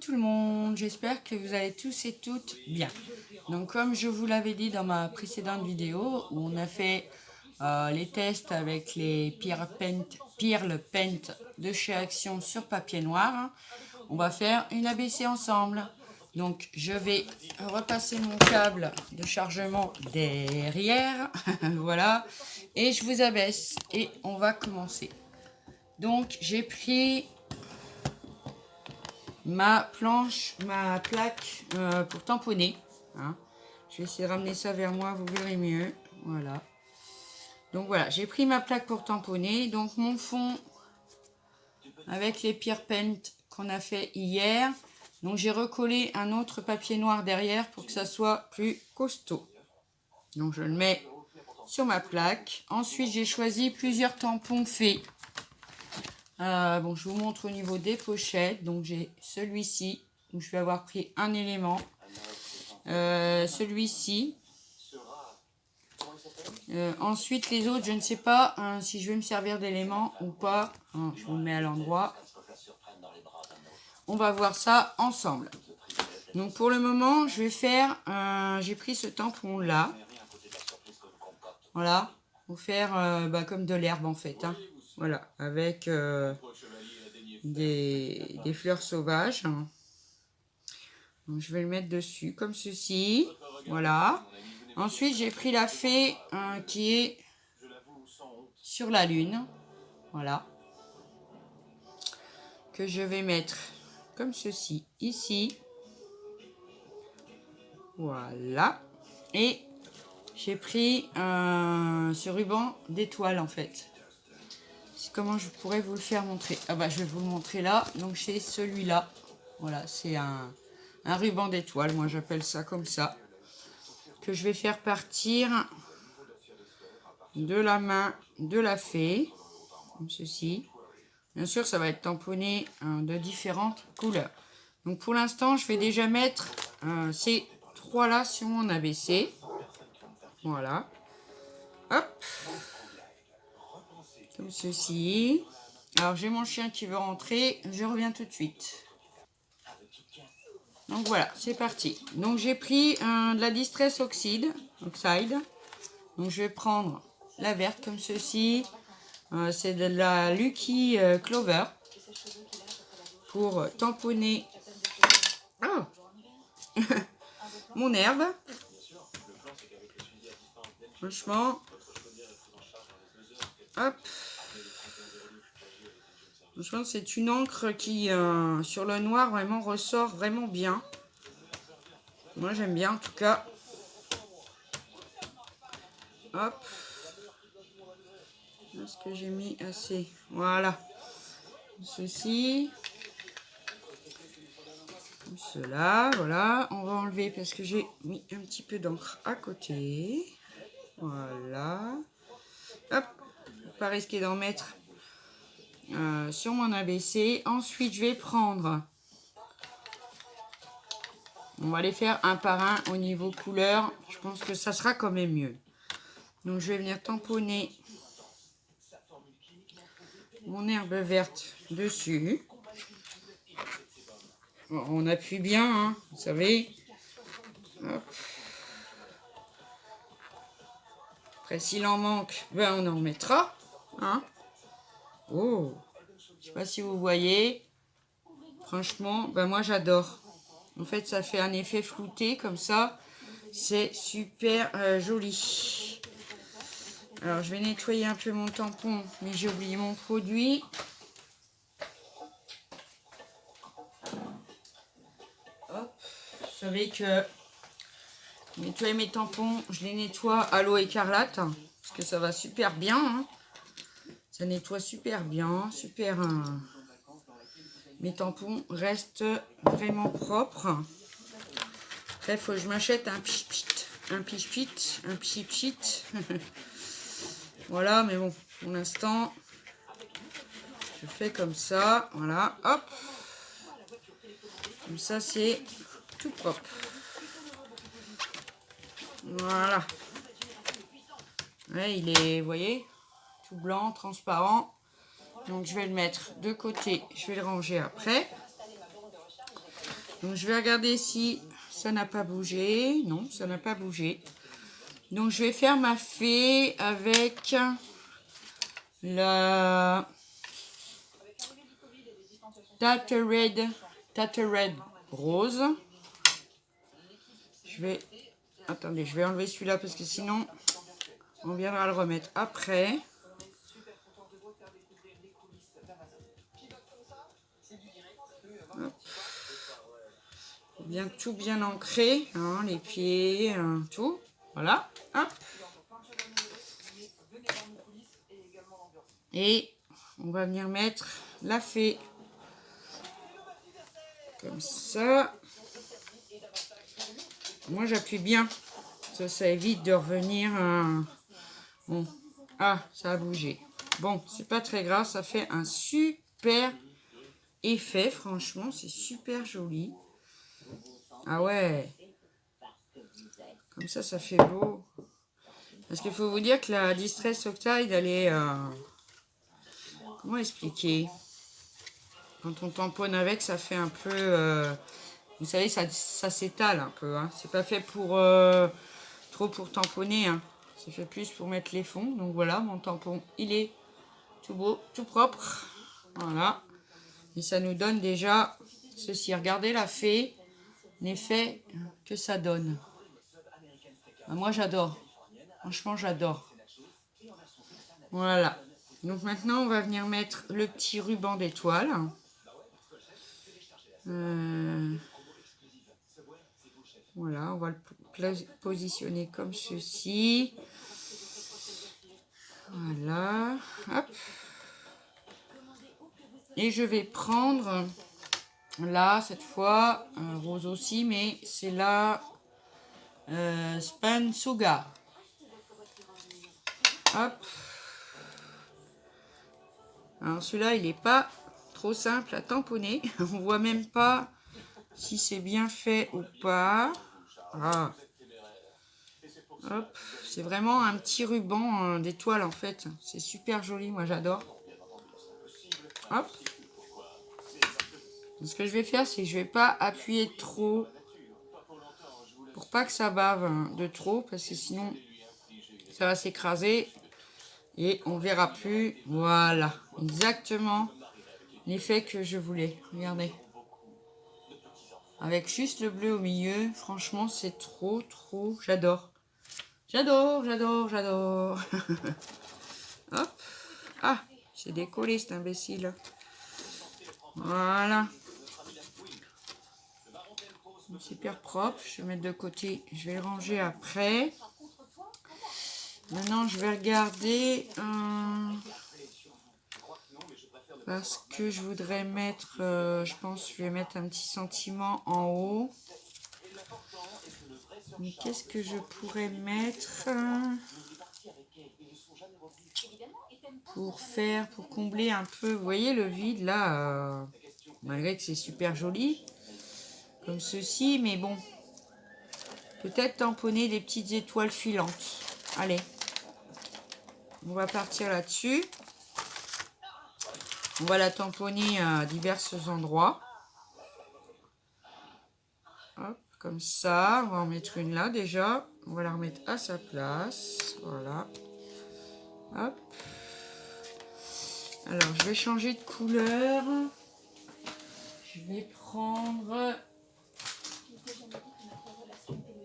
tout le monde, j'espère que vous allez tous et toutes bien. Donc comme je vous l'avais dit dans ma précédente vidéo où on a fait les tests avec les Pearl Paint de chez Action sur papier noir, on va faire une ABC ensemble. Donc je vais repasser mon câble de chargement derrière, voilà, et je vous abaisse et on va commencer. Donc j'ai pris ma plaque pour tamponner. Hein. Je vais essayer de ramener ça vers moi, vous verrez mieux. Voilà. Donc voilà, j'ai pris ma plaque pour tamponner. Donc mon fond avec les Pearl Paint qu'on a fait hier. Donc j'ai recollé un autre papier noir derrière pour que ça soit plus costaud. Donc je le mets sur ma plaque. Ensuite j'ai choisi plusieurs tampons faits. Bon, je vous montre au niveau des pochettes. Donc j'ai celui-ci. Donc je vais avoir pris un élément. Celui-ci. Ensuite les autres, je ne sais pas si je vais me servir d'éléments ou pas. Je vous le mets à l'endroit. On va voir ça ensemble. Donc pour le moment, je vais faire. J'ai pris ce tampon là. Voilà. Pour faire comme de l'herbe en fait. Hein. Voilà. Avec des fleurs sauvages. Donc, je vais le mettre dessus comme ceci. Voilà. Ensuite, j'ai pris la fée qui est sur la lune. Voilà. Que je vais mettre comme ceci ici. Voilà. Et j'ai pris ce ruban d'étoile en fait. Comment je pourrais vous le faire montrer? Ah bah je vais vous le montrer là. Donc c'est celui-là. Voilà, c'est un ruban d'étoile. Moi j'appelle ça comme ça. Que je vais faire partir de la main de la fée. Comme ceci. Bien sûr, ça va être tamponné de différentes couleurs. Donc pour l'instant, je vais déjà mettre ces trois-là sur mon ABC. Voilà. Hop. Comme ceci. Alors j'ai mon chien qui veut rentrer. Je reviens tout de suite. Donc voilà, c'est parti. Donc j'ai pris de la Distress Oxide. Donc je vais prendre la verte comme ceci. C'est de la Lucky Clover. Pour tamponner mon herbe. Franchement. Hop. Franchement, c'est une encre qui, sur le noir, vraiment ressort vraiment bien. Moi, j'aime bien en tout cas. Hop. Est-ce que j'ai mis assez? Voilà. Ceci. Cela, voilà. On va enlever parce que j'ai mis un petit peu d'encre à côté. Voilà. Hop. Pour pas risquer d'en mettre sur mon ABC. Ensuite, je vais prendre... On va les faire un par un au niveau couleur. Je pense que ça sera quand même mieux. Donc, je vais venir tamponner mon herbe verte dessus. Bon, on appuie bien, hein, vous savez. Hop. Après, s'il en manque, ben, on en mettra. Hein. Oh, je sais pas si vous voyez. Franchement, ben, moi, j'adore. En fait, ça fait un effet flouté comme ça. C'est super joli. Alors, je vais nettoyer un peu mon tampon, mais j'ai oublié mon produit. Hop. Vous savez que nettoyer mes tampons, je les nettoie à l'eau écarlate, parce que ça va super bien. Hein. Ça nettoie super bien, super... mes tampons restent vraiment propres. Après, il faut que je m'achète un pchit. Voilà, mais bon, pour l'instant, je fais comme ça. Voilà, hop. Comme ça, c'est tout propre. Voilà. Ouais, il est, vous voyez, tout blanc, transparent. Donc, je vais le mettre de côté. Je vais le ranger après. Donc je vais regarder si ça n'a pas bougé. Non, ça n'a pas bougé. Donc je vais faire ma fée avec la Red rose. Attendez, je vais enlever celui-là parce que sinon on viendra le remettre après. Hop. Bien, tout bien ancré, hein, les pieds, tout. Voilà. Hop. Et on va venir mettre la fée comme ça. Moi j'appuie bien, ça évite de revenir. Bon. Ah, ça a bougé. Bon, c'est pas très grave, ça fait un super effet, franchement, c'est super joli. Ah ouais, comme ça fait beau. Parce qu'il faut vous dire que la Distress Octide, elle est... comment expliquer? Quand on tamponne avec, ça fait un peu... vous savez, ça s'étale un peu. Hein. C'est pas fait pour trop pour tamponner. Hein. C'est fait plus pour mettre les fonds. Donc voilà, mon tampon, il est tout beau, tout propre. Voilà. Et ça nous donne déjà ceci. Regardez la fée, l'effet que ça donne. Moi, j'adore. Franchement, j'adore. Voilà. Donc maintenant, on va venir mettre le petit ruban d'étoile. Voilà, on va le positionner comme ceci. Voilà. Hop. Et je vais prendre, là, cette fois, un rose aussi, mais c'est la Span Sugar. Hop. Alors celui-là, il n'est pas trop simple à tamponner. On voit même pas si c'est bien fait ou pas. Ah. Hop. C'est vraiment un petit ruban d'étoile en fait. C'est super joli, moi j'adore. Hop. Ce que je vais faire, c'est que je vais pas appuyer trop pour pas que ça bave de trop, parce que sinon ça va s'écraser et on verra plus. Voilà, exactement l'effet que je voulais. Regardez, avec juste le bleu au milieu, franchement c'est trop, j'adore. J'adore. Hop. Ah, j'ai décollé cet imbécile. Voilà. Super propre. Je vais mettre de côté. Je vais le ranger après. Maintenant, je vais regarder. Parce que je voudrais mettre... je pense que je vais mettre un petit sentiment en haut. Mais qu'est-ce que je pourrais mettre pour combler un peu, vous voyez le vide là, malgré que c'est super joli, comme ceci, mais bon, peut-être tamponner des petites étoiles filantes. Allez, on va partir là-dessus. On va la tamponner à divers endroits. Hop, comme ça, on va en mettre une là déjà. On va la remettre à sa place, voilà. Hop. Alors, je vais changer de couleur. Je vais prendre...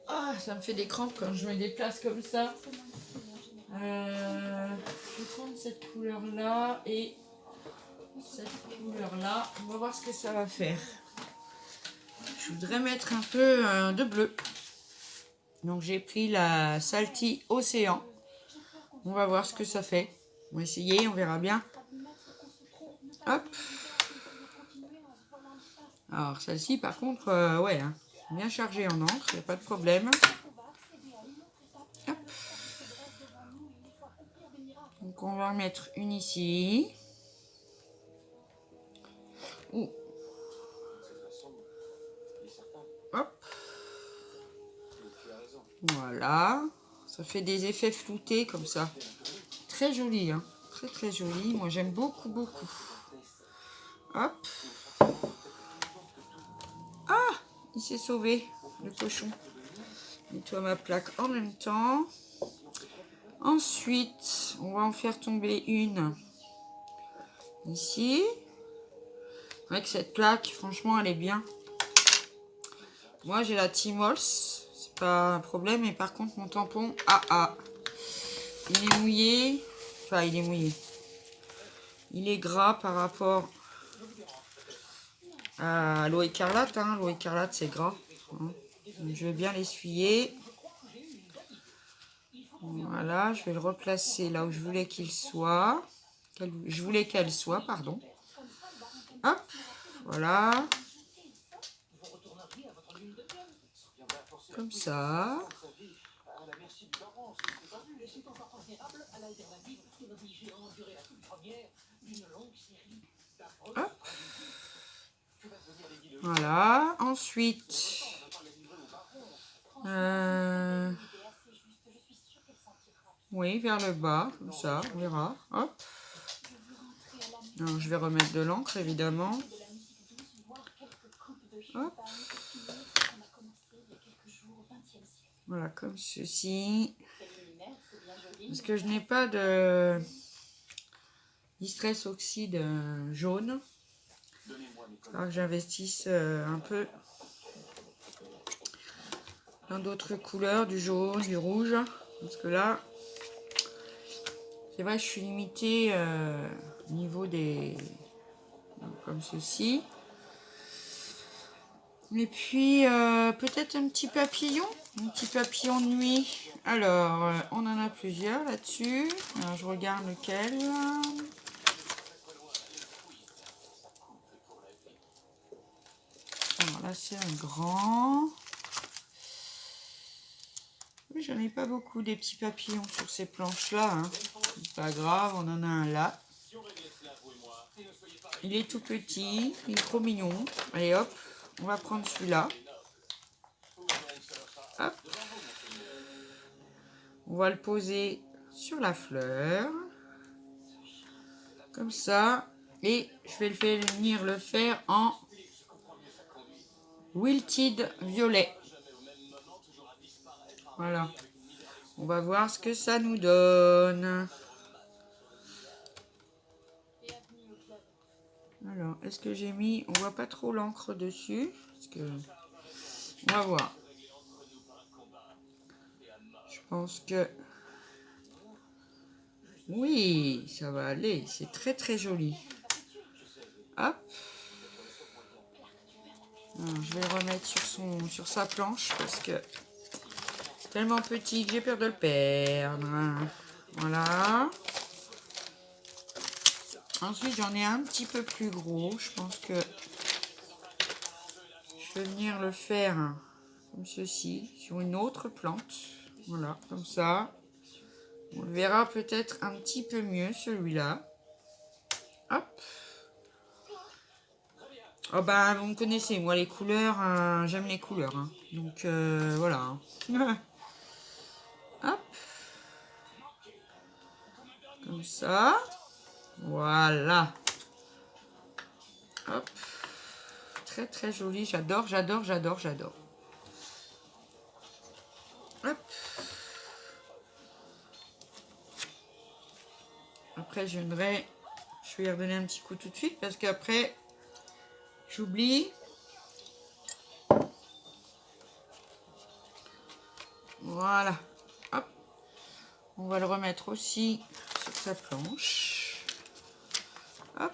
Ah, ça me fait des crampes quand je me déplace comme ça. Je vais prendre cette couleur-là et cette couleur-là. On va voir ce que ça va faire. Je voudrais mettre un peu de bleu. Donc, j'ai pris la Salty Océan. On va voir ce que ça fait. On va essayer, on verra bien. Hop. Alors, celle-ci, par contre, ouais, hein, bien chargée en encre, il n'y a pas de problème. Hop. Donc, on va en mettre une ici. Ouh. Hop. Voilà. Ça fait des effets floutés comme ça. Très joli, hein. Très joli. Moi, j'aime beaucoup. Hop. Ah, il s'est sauvé, le cochon. Nettoie ma plaque en même temps. Ensuite, on va en faire tomber une ici. Avec cette plaque, franchement, elle est bien. Moi, j'ai la Timols, c'est pas un problème. Mais par contre, mon tampon, il est mouillé. Enfin, il est mouillé. Il est gras par rapport à l'eau écarlate. Hein. L'eau écarlate, c'est gras. Hein. Donc, je vais bien l'essuyer. Voilà, je vais le replacer là où je voulais qu'il soit. Je voulais qu'elle soit, pardon. Hop, voilà. Comme ça. Hop. Voilà. Ensuite, oui, vers le bas, comme ça, on verra. Hop. Alors, je vais remettre de l'encre, évidemment. Hop. Voilà, comme ceci. Parce que je n'ai pas de Distress Oxide jaune. Alors que j'investisse un peu dans d'autres couleurs, du jaune, du rouge. Parce que là, c'est vrai, je suis limitée au niveau des... comme ceci. Et puis, peut-être un petit papillon de nuit. Alors, on en a plusieurs là-dessus. Alors, je regarde lequel. Alors là, c'est un grand. Oui, j'en ai pas beaucoup des petits papillons sur ces planches-là. Hein. C'est pas grave, on en a un là. Il est tout petit, il est trop mignon. Allez hop, on va prendre celui-là. Hop. On va le poser sur la fleur. Comme ça. Et je vais venir le faire en Wilted Violet. Voilà. On va voir ce que ça nous donne. Alors, est-ce que j'ai mis... On voit pas trop l'encre dessus. Parce que... On va voir. Je pense que... Oui, ça va aller. C'est très très joli. Hop. Alors, je vais le remettre sur sa planche parce que c'est tellement petit que j'ai peur de le perdre. Voilà. Ensuite, j'en ai un petit peu plus gros. Je pense que je vais venir le faire comme ceci sur une autre plante. Voilà, comme ça. On le verra peut-être un petit peu mieux celui-là. Hop. Oh bah, vous me connaissez, moi les couleurs, j'aime les couleurs. Hein. Donc voilà. Hop. Comme ça. Voilà. Hop. Très très joli. J'adore, j'adore, j'adore, j'adore. Hop. Après, je vais lui redonner un petit coup tout de suite parce qu'après, j'oublie. Voilà. Hop. On va le remettre aussi sur sa planche. Hop.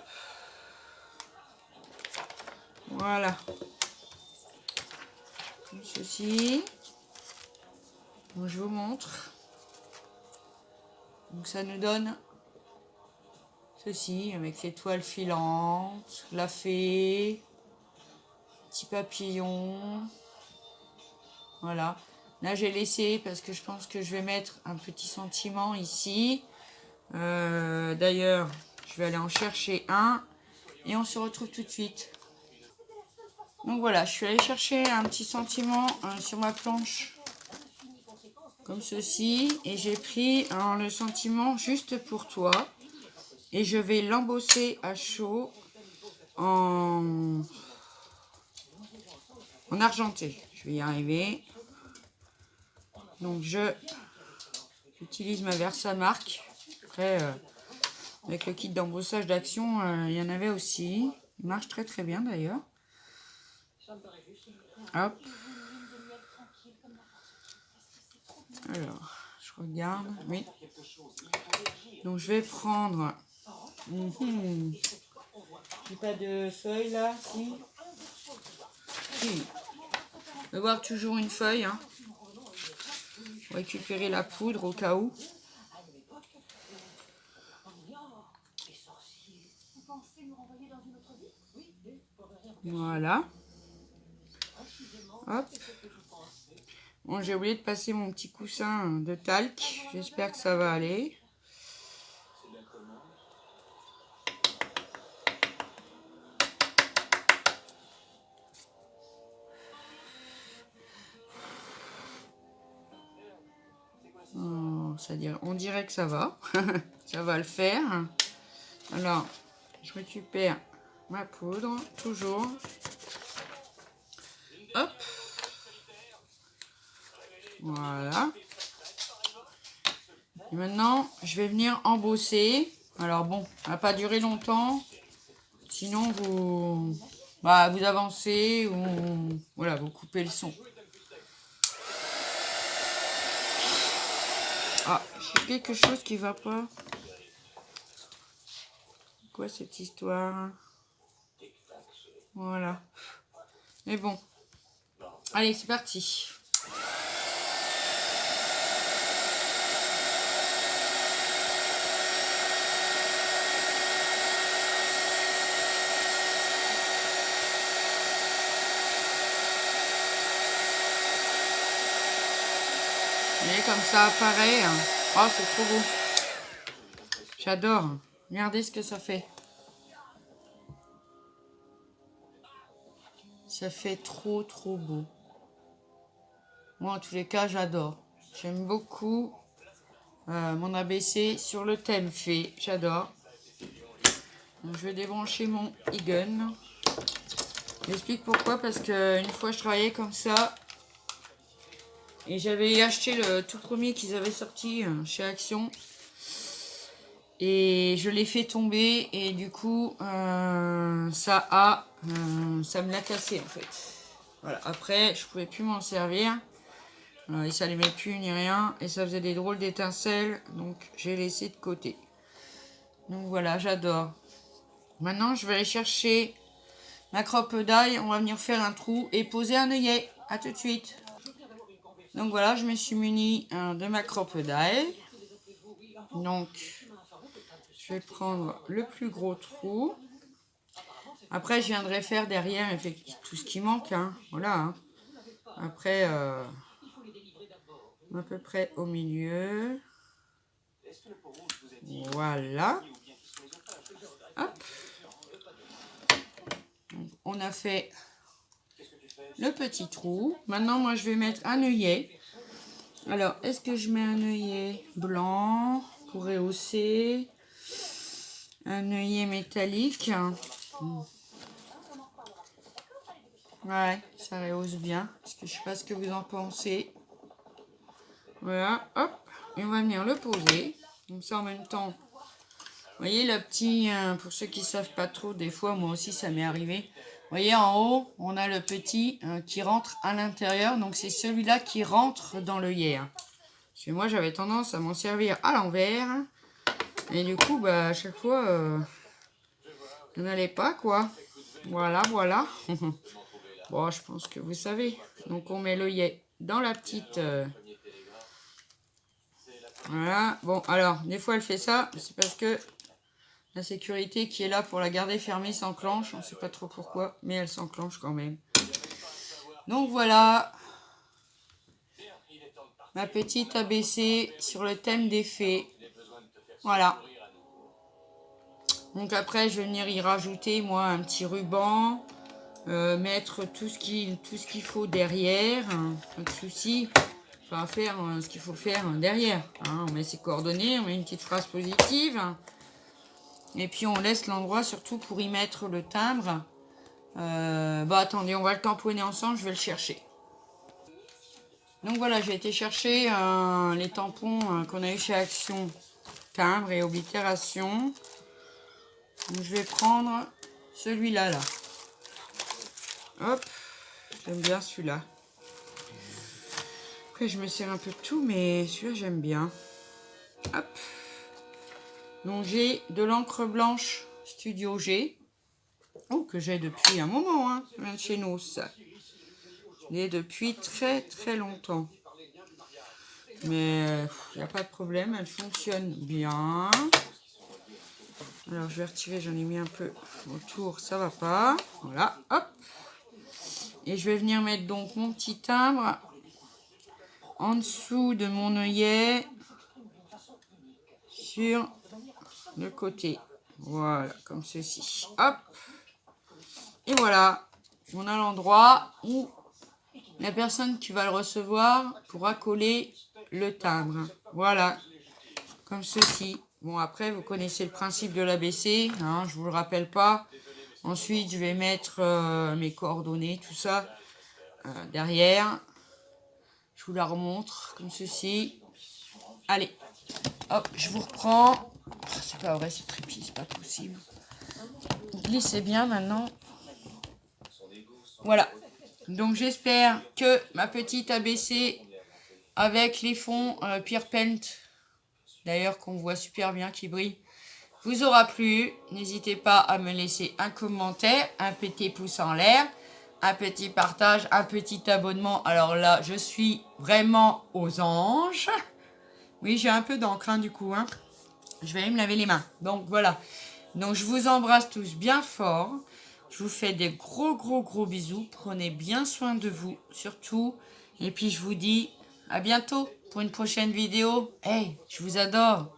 Voilà. Comme ceci. Donc, je vous montre. Donc ça nous donne ceci avec les toiles filantes, la fée, petit papillon. Voilà. Là j'ai laissé parce que je pense que je vais mettre un petit sentiment ici. D'ailleurs, je vais aller en chercher un et on se retrouve tout de suite. Donc voilà, je suis allée chercher un petit sentiment sur ma planche comme ceci et j'ai pris le sentiment juste pour toi et je vais l'embosser à chaud en en argenté. Je vais y arriver. Donc j'utilise ma Versamark. Après, avec le kit d'embossage d'Action, il y en avait aussi. Il marche très très bien d'ailleurs. Hop. Alors, je regarde. Oui. Donc je vais prendre. J'ai pas de feuille là, si. Si. Je vais avoir toujours une feuille. Hein. Pour récupérer la poudre au cas où. Voilà. Hop. Bon, j'ai oublié de passer mon petit coussin de talc. J'espère que ça va aller. On dirait que ça va. Ça va le faire. Alors, je récupère ma poudre, toujours. Hop. Voilà. Et maintenant, je vais venir embosser. Alors bon, ça va pas durer longtemps. Sinon, vous avancez ou voilà, vous coupez le son. Ah, j'ai quelque chose qui va pas. Quoi cette histoire? Voilà. Mais bon. Allez, c'est parti. Et comme ça apparaît. Oh, c'est trop beau. J'adore. Regardez ce que ça fait. Ça fait trop trop beau. Moi, en tous les cas, j'adore. J'aime beaucoup mon ABC sur le thème fée. J'adore. Donc, je vais débrancher mon e-gun. J'explique pourquoi. Parce qu'une fois, je travaillais comme ça. Et j'avais acheté le tout premier qu'ils avaient sorti chez Action. Et je l'ai fait tomber. Et du coup, ça me l'a cassé en fait. Voilà. Après, je pouvais plus m'en servir. Il s'allumait plus ni rien. Et ça faisait des drôles d'étincelles. Donc, j'ai laissé de côté. Donc voilà, j'adore. Maintenant, je vais aller chercher ma croppe d'ail. On va venir faire un trou et poser un œillet. A tout de suite. Donc voilà, je me suis munie de ma croppe d'ail. Donc, je vais prendre le plus gros trou. Après, je viendrai faire derrière tout ce qui manque. Hein. Voilà. Hein. Après, à peu près au milieu. Voilà. Hop. Donc, on a fait le petit trou. Maintenant, moi, je vais mettre un œillet. Alors, est-ce que je mets un œillet blanc pour rehausser? Un œillet métallique. Ouais, ça rehausse bien. Parce que je sais pas ce que vous en pensez. Voilà, hop. Et on va venir le poser. Comme ça, en même temps. Vous voyez, le petit, pour ceux qui savent pas trop, des fois, moi aussi, ça m'est arrivé. Vous voyez, en haut, on a le petit qui rentre à l'intérieur. Donc, c'est celui-là qui rentre dans l'œillet. Parce que moi, j'avais tendance à m'en servir à l'envers. Et du coup, à chaque fois, ça n'allait pas, quoi. Voilà, voilà. Bon, je pense que vous savez. Donc, on met l'œillet dans la petite... Voilà. Bon, alors, des fois, elle fait ça. C'est parce que la sécurité qui est là pour la garder fermée s'enclenche. On ne sait pas trop pourquoi, mais elle s'enclenche quand même. Donc, voilà. Ma petite ABC sur le thème des fées. Voilà. Donc, après, je vais venir y rajouter, moi, un petit ruban. Mettre tout ce qu'il faut derrière. Pas de souci. Enfin, faire ce qu'il faut faire derrière. Hein. On met ses coordonnées, on met une petite phrase positive. Et puis on laisse l'endroit surtout pour y mettre le timbre. Bah attendez, on va le tamponner ensemble, je vais le chercher. Donc voilà, j'ai été chercher les tampons qu'on a eu chez Action Timbre et Oblitération. Donc je vais prendre celui-là, là. Hop, j'aime bien celui-là. Après, je me sers un peu de tout, mais celui-là, j'aime bien. Hop. Donc j'ai de l'encre blanche Studio G. Oh, que j'ai depuis un moment, hein. Ça vient de chez nous, ça. Je l'ai depuis très très longtemps. Mais il n'y a pas de problème, elle fonctionne bien. Alors je vais retirer, j'en ai mis un peu autour, ça va pas. Voilà, hop. Et je vais venir mettre donc mon petit timbre en dessous de mon œillet sur le côté. Voilà, comme ceci. Hop. Et voilà, on a l'endroit où la personne qui va le recevoir pourra coller le timbre. Voilà, comme ceci. Bon, après, vous connaissez le principe de l'ABC, hein, je ne vous le rappelle pas. Ensuite, je vais mettre mes coordonnées, tout ça, derrière. Je vous la remontre, comme ceci. Allez, hop, je vous reprends. Oh, c'est pas vrai, c'est trépied, c'est pas possible. Glissez bien maintenant. Voilà. Donc, j'espère que ma petite ABC avec les fonds Pure Paint, d'ailleurs qu'on voit super bien, qui brille, vous aura plu. N'hésitez pas à me laisser un commentaire, un petit pouce en l'air, un petit partage, un petit abonnement. Alors là, je suis vraiment aux anges. Oui, j'ai un peu d'encre hein, du coup. Hein. Je vais aller me laver les mains. Donc voilà. Donc je vous embrasse tous bien fort. Je vous fais des gros bisous. Prenez bien soin de vous, surtout. Et puis je vous dis à bientôt pour une prochaine vidéo. Hey, je vous adore.